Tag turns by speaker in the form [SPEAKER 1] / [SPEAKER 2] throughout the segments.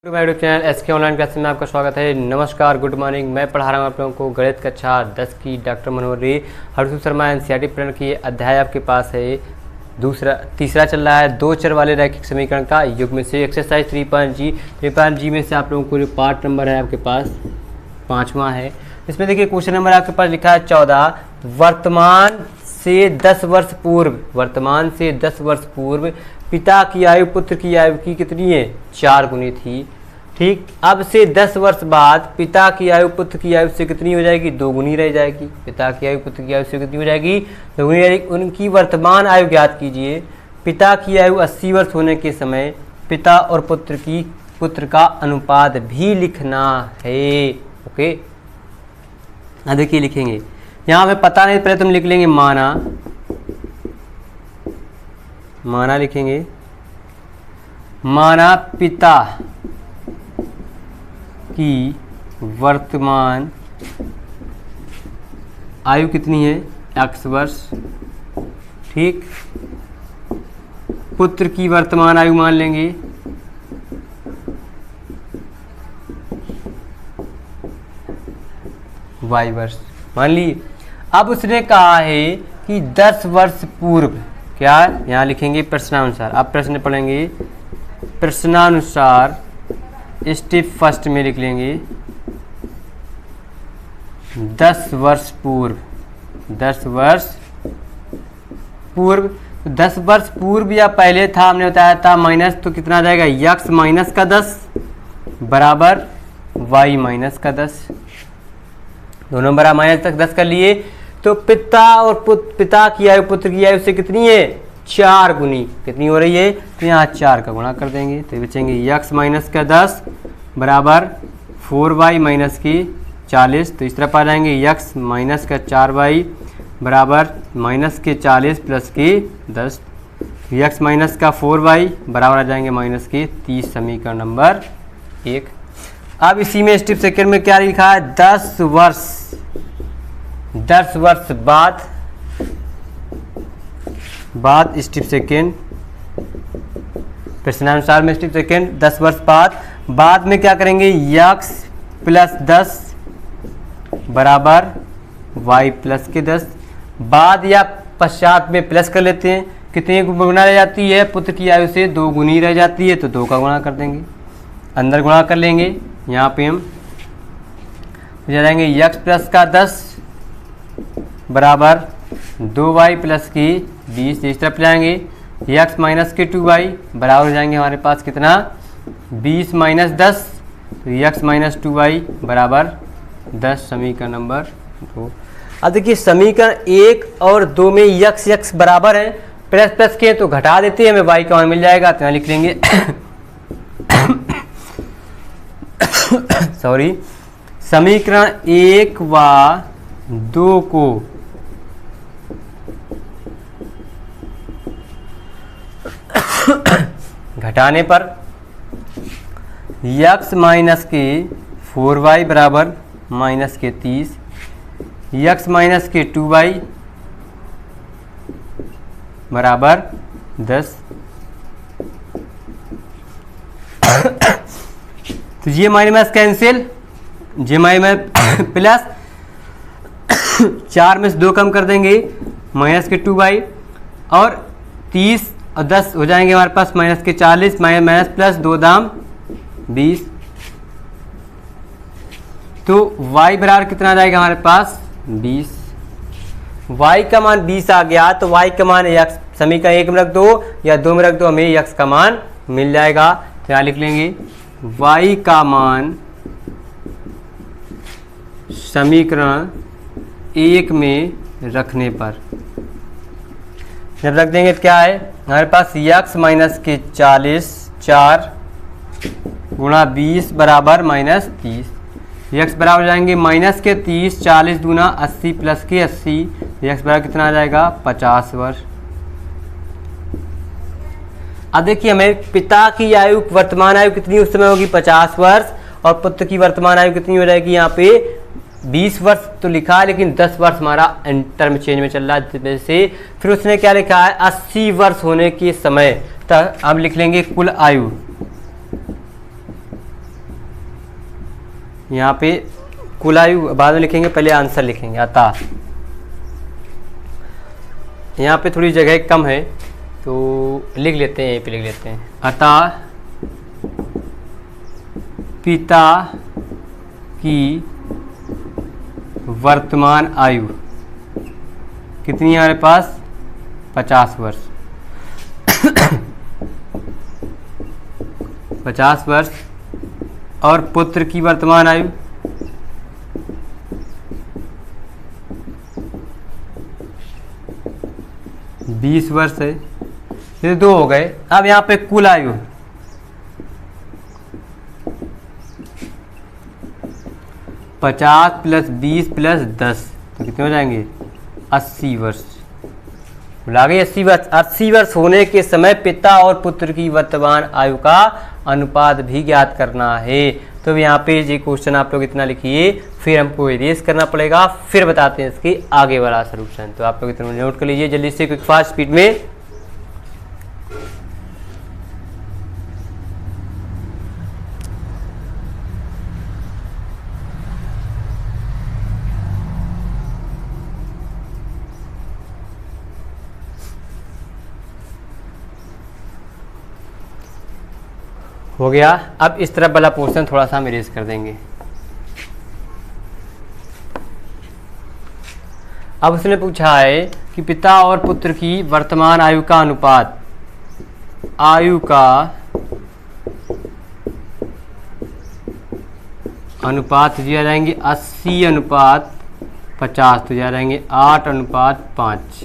[SPEAKER 1] मेरे YouTube channel SK online classes में आपका स्वागत है। नमस्कार, गुड मॉर्निंग। मैं पढ़ा रहा हूँ आप लोगों को गणित कक्षा 10 की डॉक्टर मनोहर री हर्षुल शर्मा एनसीईआरटी प्रण की अध्याय आपके पास है तीसरा चल रहा है। दो चर वाले रैखिक समीकरण का युग्म से एक्सरसाइज 3.G में से आप लोगों को जो पार्ट नंबर है आपके पास 5वां है। इसमें देखिए क्वेश्चन नंबर आपके पास लिखा है 14। वर्तमान से 10 वर्ष पूर्व पिता की आयु पुत्र की आयु की कितनी है? 4 गुनी थी। ठीक, अब से 10 वर्ष बाद पिता की आयु पुत्र की आयु से कितनी हो जाएगी? 2 गुनी रह जाएगी। पिता की आयु पुत्र की आयु से कितनी हो जाएगी? 2 गुनी रहेगी। उनकी वर्तमान आयु ज्ञात कीजिए। पिता की आयु 80 वर्ष होने के समय पिता और पुत्र का अनुपात भी लिखना है। ओके, अब देखिए लिखेंगे, यहाँ हमें पता नहीं, पहले तुम लिख लेंगे माना लिखेंगे। माना पिता की वर्तमान आयु कितनी है? x वर्ष। ठीक, पुत्र की वर्तमान आयु मान लेंगे y वर्ष मान ली। अब उसने कहा है कि 10 वर्ष पूर्व, क्या यहाँ लिखेंगे प्रश्नानुसार। आप प्रश्न पढ़ेंगे प्रश्नानुसार, स्टेप फर्स्ट में लिख लेंगे 10 वर्ष पूर्व। 10 वर्ष पूर्व या पहले था, हमने बताया था माइनस, तो कितना आ जाएगा? x माइनस का 10 बराबर y माइनस का 10। दोनों बराबर माइनस तक 10 कर लिए। तो पिता और पिता की आयु पुत्र की आयु से कितनी है? 4 गुनी। कितनी हो रही है? तो यहाँ 4 का गुणा कर देंगे तो बचेंगे x माइनस का 10 बराबर 4y माइनस की 40। तो इस तरफ आ जाएंगे x माइनस का 4y बराबर माइनस के 40 प्लस की 10। x माइनस का 4y बराबर आ जाएंगे माइनस की 30। समीकरण नंबर 1। अब इसी में स्टेप सेकंड में क्या लिखा है? 10 वर्ष बाद स्टेप सेकंड, प्रश्नानुसार में स्टेप सेकंड 10 वर्ष बाद में क्या करेंगे? x प्लस 10 बराबर y प्लस के 10। बाद या पश्चात में प्लस कर लेते हैं। कितने गुना रह जाती है? पुत्र की आयु से 2 गुनी रह जाती है, तो 2 का गुणा कर देंगे। अंदर गुणा कर लेंगे, यहाँ पे हम जाएंगे x प्लस का 10 बराबर 2y प्लस की 20। इस तरफ जाएंगे x माइनस के 2y बराबर हो जाएंगे हमारे पास कितना? 20 माइनस 10, तो x माइनस 2y बराबर 10। समीकरण नंबर 2। अब देखिए समीकरण 1 और 2 में x बराबर है, प्लस के तो घटा देते हैं, हमें y का मान मिल जाएगा। तो यहाँ लिख लेंगे सॉरी, समीकरण 1 व 2 को घटाने पर x माइनस के 4y बराबर माइनस के 30, x माइनस के 2y बराबर 10। तो ये माइनस कैंसिल, जे माइनस प्लस 4 में से 2 कम कर देंगे माइनस के 2y, और 30 और 10 हो जाएंगे हमारे पास माइनस के 40, माइनस प्लस 2 दाम 20। तो y बराबर कितना आ जाएगा हमारे पास? 20। y का मान 20 आ गया, तो y का मान x समीकरण 1 में रख दो या 2 में रख दो, हमें x का मान मिल जाएगा। तो यहाँ लिख लेंगे y का मान समीकरण 1 में रखने पर जब रख देंगे तो क्या है हमारे पास? x माइनस के 40 4 गुणा 20 बराबर माइनस 30। x बराबर हो जाएंगे माइनस के 30, 40 दूना 80 प्लस के 80। x बराबर कितना आ जाएगा? 50 वर्ष। अब देखिए हमें पिता की आयु वर्तमान आयु कितनी उस समय होगी? 50 वर्ष, और पुत्र की वर्तमान आयु कितनी हो जाएगी? यहाँ पे 20 वर्ष तो लिखा है, लेकिन 10 वर्ष हमारा टर्म चेंज में चल रहा है जैसे। फिर उसने क्या लिखा है? 80 वर्ष होने के समय तक। अब लिख लेंगे कुल आयु, यहाँ पे कुल आयु बाद में लिखेंगे, पहले आंसर लिखेंगे। अतः यहाँ पे थोड़ी जगह कम है तो लिख लेते हैं, यहीं पे लिख लेते हैं। अतः पिता की वर्तमान आयु कितनी है हमारे पास? 50 वर्ष। 50 वर्ष। और पुत्र की वर्तमान आयु 20 वर्ष है। ये 2 हो गए। अब यहाँ पे कुल आयु 50 + 20 + 10 तो कितने हो जाएंगे? 80 वर्ष। बोला गई 80 वर्ष। 80 वर्ष होने के समय पिता और पुत्र की वर्तमान आयु का अनुपात भी ज्ञात करना है। तो यहाँ पे ये क्वेश्चन आप लोग इतना लिखिए, फिर हमको इरेज करना पड़ेगा, फिर बताते हैं इसके आगे वाला सॉल्यूशन। तो आप लोग इतना नोट कर लीजिए जल्दी से, क्विक फास्ट स्पीड में। हो गया। अब इस तरफ वाला पोर्शन थोड़ा सा हम इरेज कर देंगे। अब उसने पूछा है कि पिता और पुत्र की वर्तमान आयु का अनुपात, आयु का अनुपात दिया जाएंगे 80:50 तो दिया जाएंगे 8:5।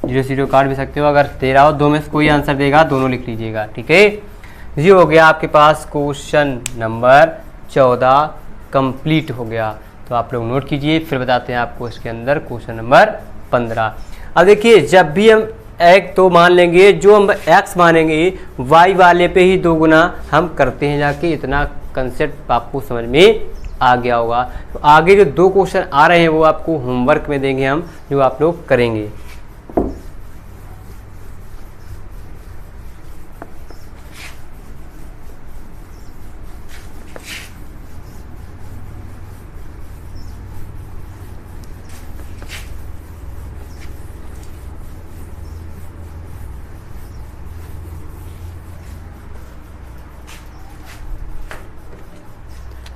[SPEAKER 1] 0 काट भी सकते हो, अगर 13 हो 2 में से कोई आंसर देगा दोनों लिख लीजिएगा, ठीक है। ये हो गया आपके पास क्वेश्चन नंबर 14 कंप्लीट हो गया। तो आप लोग नोट कीजिए, फिर बताते हैं आपको इसके अंदर क्वेश्चन नंबर 15। अब देखिए, जब भी हम एक तो मान लेंगे, जो हम x मानेंगे y वाले पे ही 2 गुना हम करते हैं जाके। इतना कंसेप्ट आपको समझ में आ गया होगा। तो आगे जो 2 क्वेश्चन आ रहे हैं वो आपको होमवर्क में देंगे हम, जो आप लोग करेंगे।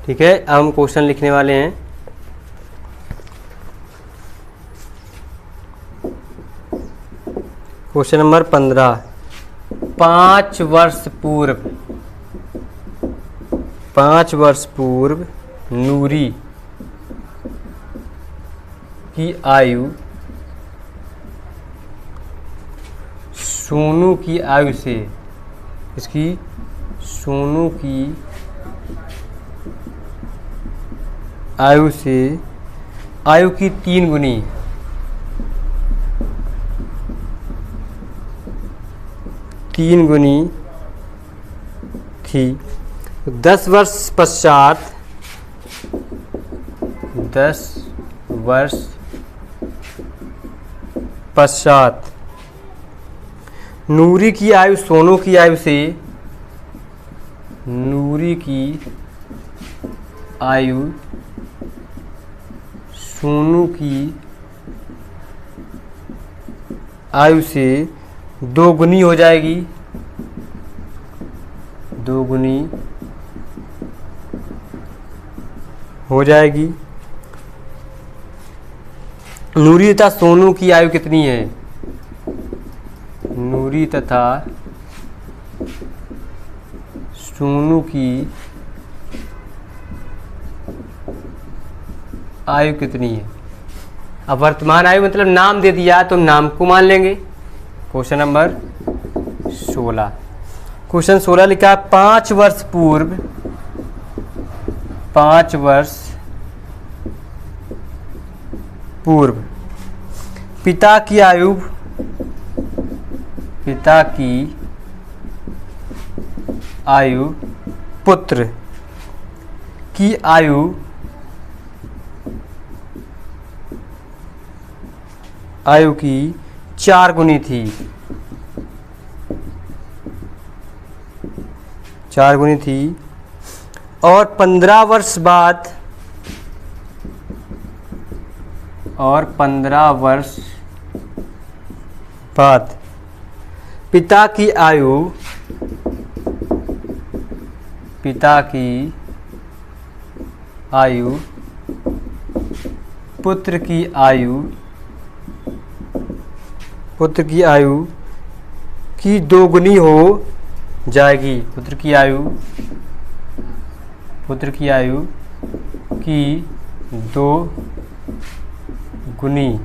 [SPEAKER 1] ठीक है, अब हम क्वेश्चन लिखने वाले हैं। Question number 15। 5 वर्ष पूर्व नूरी की आयु सोनू की आयु से, इसकी सोनू की आयु से आयु की 3 गुनी थी। 10 वर्ष पश्चात नूरी की आयु सोनू की आयु से, नूरी की आयु सोनू की आयु से 2 गुनी हो जाएगी। 2 गुनी हो जाएगी। नूरी तथा सोनू की आयु कितनी है? नूरी तथा सोनू की आयु कितनी है? अब वर्तमान आयु मतलब नाम दे दिया तो नाम को मान लेंगे। Question number 16। क्वेश्चन 16 लिखा है 5 वर्ष पूर्व पिता की आयु पुत्र की आयु की 4 गुनी थी। 4 गुनी थी। और 15 वर्ष बाद, और 15 वर्ष बाद पिता की आयु, पिता की आयु पुत्र की आयु, पुत्र की आयु की दोगुनी हो जाएगी। पुत्र की आयु, पुत्र की आयु की दो गुनी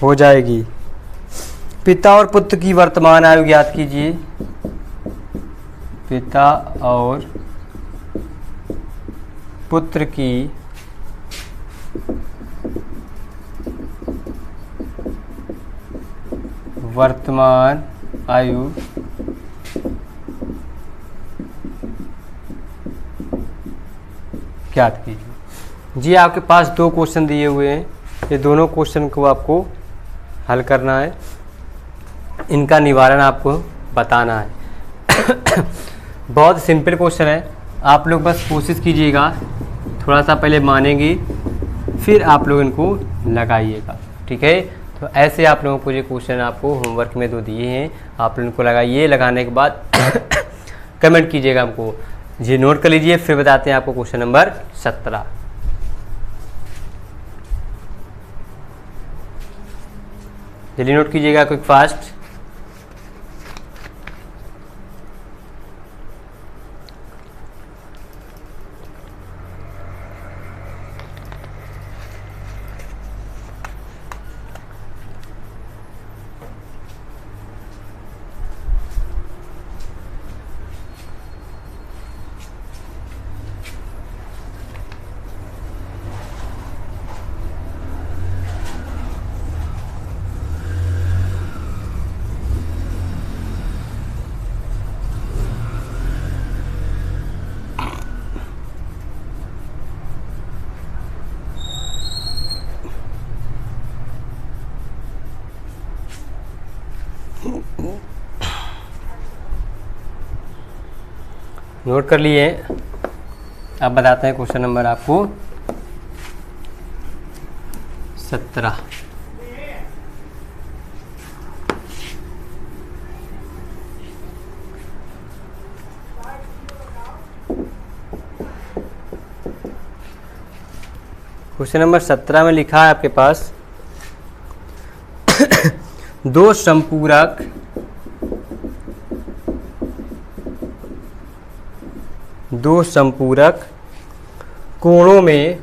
[SPEAKER 1] हो जाएगी। पिता और पुत्र की वर्तमान आयु ज्ञात कीजिए। पिता और पुत्र की वर्तमान आयु ज्ञात कीजिए। जी आपके पास दो क्वेश्चन दिए हुए हैं, ये दोनों क्वेश्चन को आपको हल करना है, इनका निवारण आपको बताना है। बहुत सिंपल क्वेश्चन है, आप लोग बस कोशिश कीजिएगा, थोड़ा सा पहले मानेंगे फिर आप लोग इनको लगाइएगा, ठीक है। तो ऐसे आप लोगों को ये क्वेश्चन आपको होमवर्क में दो दिए हैं, आप लोग इनको लगाइए। लगाने के बाद कमेंट कीजिएगा हमको, जी नोट कर लीजिए, फिर बताते हैं आपको क्वेश्चन नंबर 17। जल्दी नोट कीजिएगा, क्विक फास्ट। नोट कर लिए। अब बताते हैं क्वेश्चन नंबर आपको 17। क्वेश्चन नंबर 17 में लिखा है आपके पास दो संपूरक कोणों में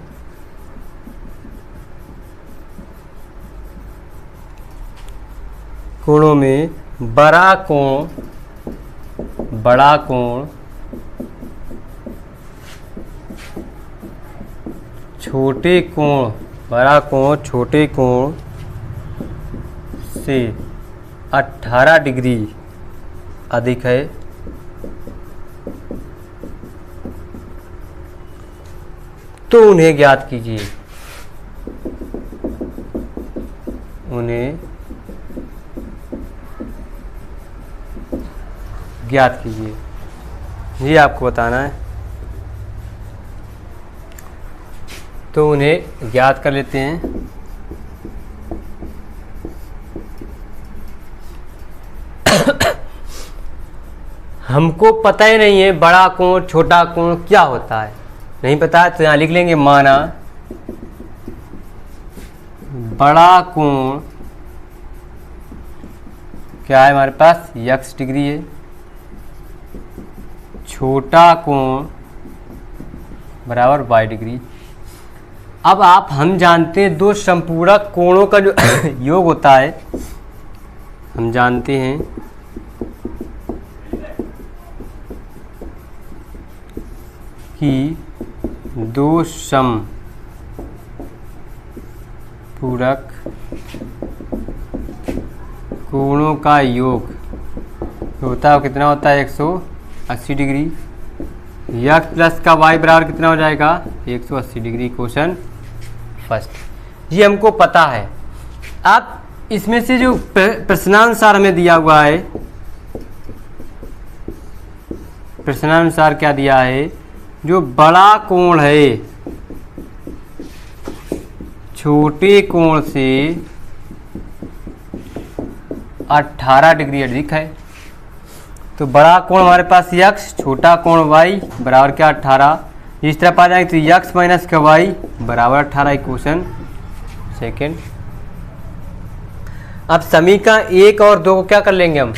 [SPEAKER 1] बड़ा कोण छोटे कोण, बड़ा कोण छोटे कोण से 18 डिग्री अधिक है, तो उन्हें ज्ञात कीजिए। उन्हें ज्ञात कीजिए, ये आपको बताना है। तो उन्हें ज्ञात कर लेते हैं। हमको पता ही नहीं है बड़ा कोण छोटा कोण क्या होता है, नहीं पता है, तो यहाँ लिख लेंगे माना बड़ा कोण क्या है हमारे पास x डिग्री है, छोटा कोण बराबर y डिग्री। अब हम जानते हैं दो संपूरक कोणों का जो योग होता है, हम जानते हैं कि दो संपूरक कोणों का योग होता है, कितना होता है 180 डिग्री। x प्लस का y बराबर कितना हो जाएगा 180 डिग्री। क्वेश्चन फर्स्ट ये हमको पता है। अब इसमें से जो प्रश्नानुसार हमें दिया हुआ है प्रश्नानुसार क्या दिया है, जो बड़ा कोण है छोटे कोण से 18 डिग्री अधिक है। तो बड़ा कोण हमारे पास x, छोटा कोण y बराबर क्या 18। इस तरफ आ जाएंगे तो x माइनस का y बराबर 18 इक्वेशन सेकेंड। अब समीकरण 1 और 2 को क्या कर लेंगे हम,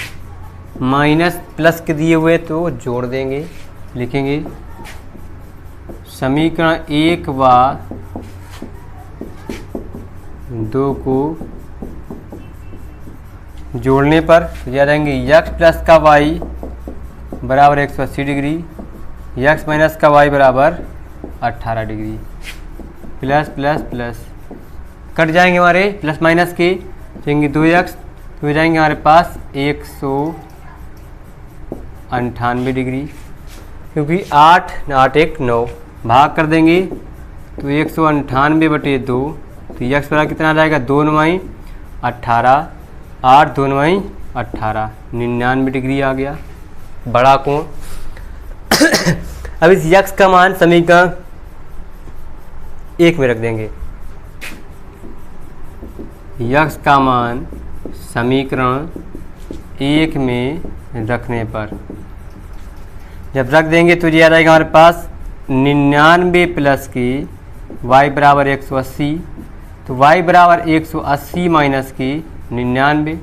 [SPEAKER 1] माइनस प्लस के दिए हुए तो जोड़ देंगे, लिखेंगे समीकरण 1 व 2 को जोड़ने पर आ जाएंगे x प्लस का y बराबर 180 डिग्री, x माइनस का y बराबर 18 degree. Plus plus plus cut जाएंगे हमारे प्लस माइनस के, जाएंगे 2x तो हो जाएंगे हमारे पास 198 डिग्री, क्योंकि 8 8 1 9 भाग कर देंगे तो 198 बटे 2, तो x बराबर कितना आ जाएगा 2 9 18, 8 2 9 18, 99 डिग्री आ गया बड़ा कोण। अब इस x का मान समीकरण 1 में रख देंगे, x का मान समीकरण 1 में रखने पर जब रख देंगे तो ये आ जाएगा हमारे पास 99 प्लस की y बराबर 180, तो y बराबर 180 माइनस की 99।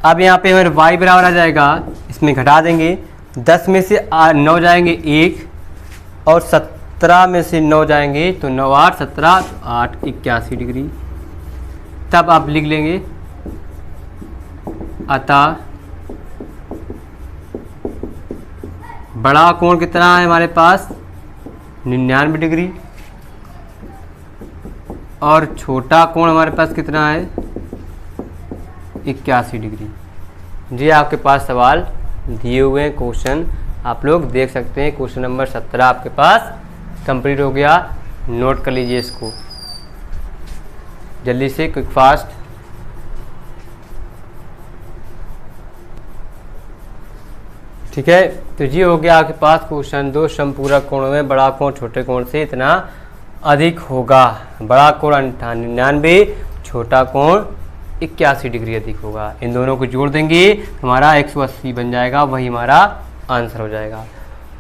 [SPEAKER 1] अब यहाँ पे हमारे y बराबर आ जाएगा, इसमें घटा देंगे 10 में से 9 जाएंगे 1 और 17 में से 9 जाएंगे तो 9 8 17 8 81 डिग्री। तब आप लिख लेंगे अतः बड़ा कोण कितना है हमारे पास 99 डिग्री और छोटा कोण हमारे पास कितना है 81 डिग्री। जी आपके पास सवाल दिए हुए हैं, क्वेश्चन आप लोग देख सकते हैं। क्वेश्चन नंबर 17 आपके पास कंप्लीट हो गया, नोट कर लीजिए इसको जल्दी से, क्विक फास्ट। ठीक है, तो जी हो गया आपके पास क्वेश्चन 2, समपूरक कोणों में बड़ा कोण छोटे कोण से इतना अधिक होगा। बड़ा कोण 99, छोटा कोण 81 डिग्री अधिक होगा। इन दोनों को जोड़ देंगे हमारा 180 बन जाएगा, वही हमारा आंसर हो जाएगा।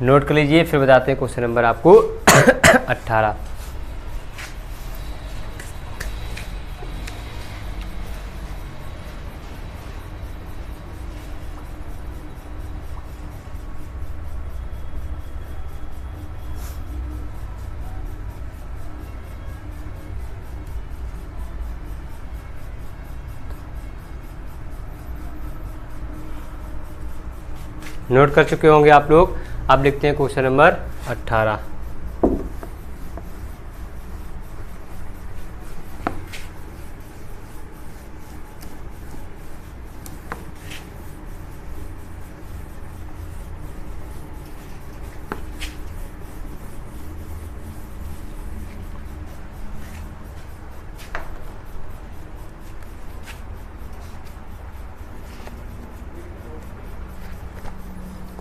[SPEAKER 1] नोट कर लीजिए, फिर बताते हैं क्वेश्चन नंबर आपको 18। नोट कर चुके होंगे आप लोग। आप लिखते हैं क्वेश्चन नंबर 18।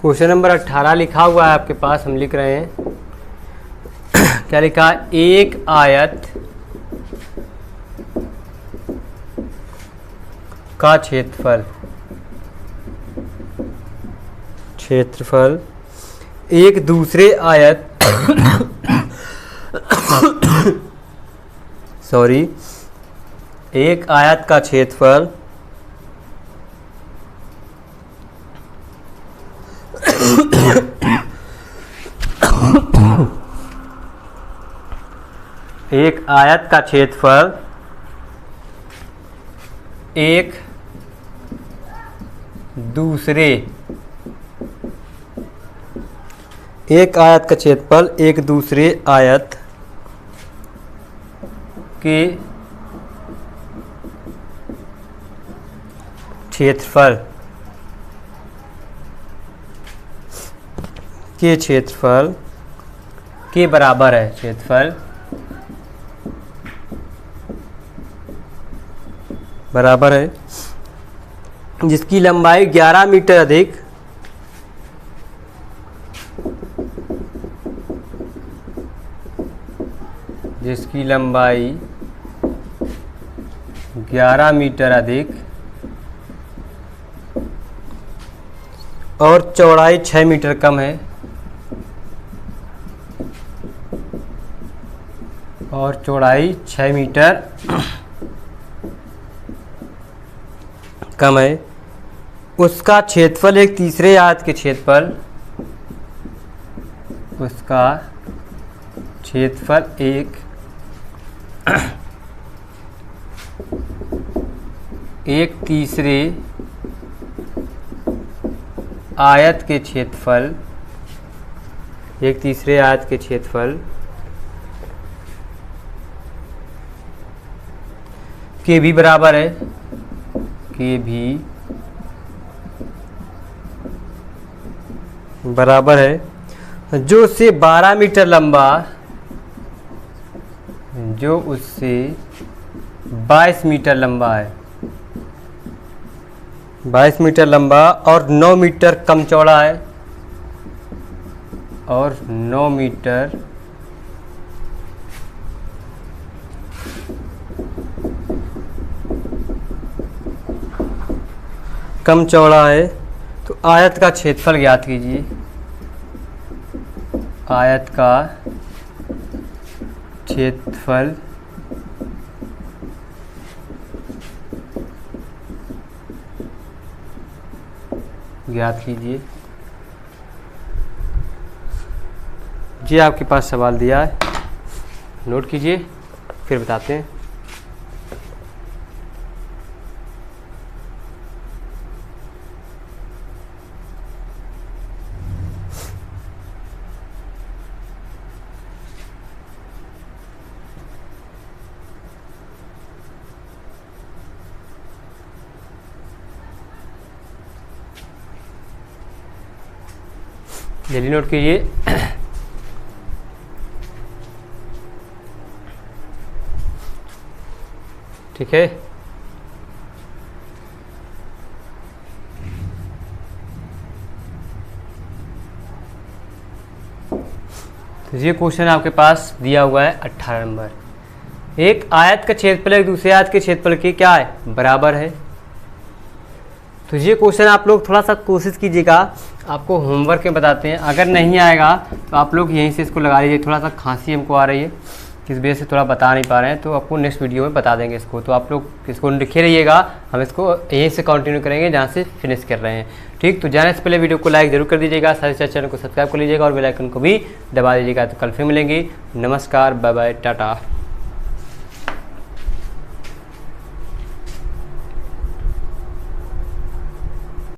[SPEAKER 1] क्वेश्चन नंबर 18 लिखा हुआ है आपके पास, हम लिख रहे हैं क्या लिखा है, एक आयत का क्षेत्रफल एक दूसरे आयत सॉरी, एक आयत का क्षेत्रफल एक आयत का क्षेत्रफल एक दूसरे आयत के क्षेत्रफल के बराबर है। क्षेत्रफल बराबर है जिसकी लंबाई 11 मीटर अधिक जिसकी लंबाई 11 मीटर अधिक और चौड़ाई 6 मीटर कम है, और चौड़ाई 6 मीटर कम है, उसका क्षेत्रफल एक तीसरे आयत के क्षेत्रफल, उसका क्षेत्रफल एक तीसरे आयत के क्षेत्रफल, एक तीसरे आयत के क्षेत्रफल के भी बराबर है, के भी बराबर है, जो उससे 12 मीटर लंबा, जो उससे 22 मीटर लंबा है, 22 मीटर लंबा और 9 मीटर कम चौड़ा है, और 9 मीटर कम चौड़ा है। तो आयत का क्षेत्रफल ज्ञात कीजिए। आयत का क्षेत्रफल ज्ञात कीजिए। जी आपके पास सवाल दिया है, नोट कीजिए, फिर बताते हैं। जल्दी नोट कीजिए। ठीक है, तो ये क्वेश्चन आपके पास दिया हुआ है 18 नंबर। एक आयत का क्षेत्रफल एक दूसरे आयत के क्षेत्रफल के क्या है, बराबर है। तो ये क्वेश्चन आप लोग थोड़ा सा कोशिश कीजिएगा, आपको होमवर्क में बताते हैं। अगर नहीं आएगा तो आप लोग यहीं से इसको लगा लीजिए। थोड़ा सा खांसी हमको आ रही है, किस वजह से थोड़ा बता नहीं पा रहे हैं, तो आपको नेक्स्ट वीडियो में बता देंगे इसको। तो आप लोग इसको लिखे रहिएगा, हम इसको यहीं से कंटिन्यू करेंगे जहाँ से फिनिश कर रहे हैं। ठीक, तो जाने से पहले वीडियो को लाइक जरूर कर दीजिएगा, साथ ही साथ चैनल को सब्सक्राइब कर लीजिएगा और बेल आइकन को भी दबा दीजिएगा। तो कल फिर मिलेंगे। नमस्कार, बाय बाय, टाटा।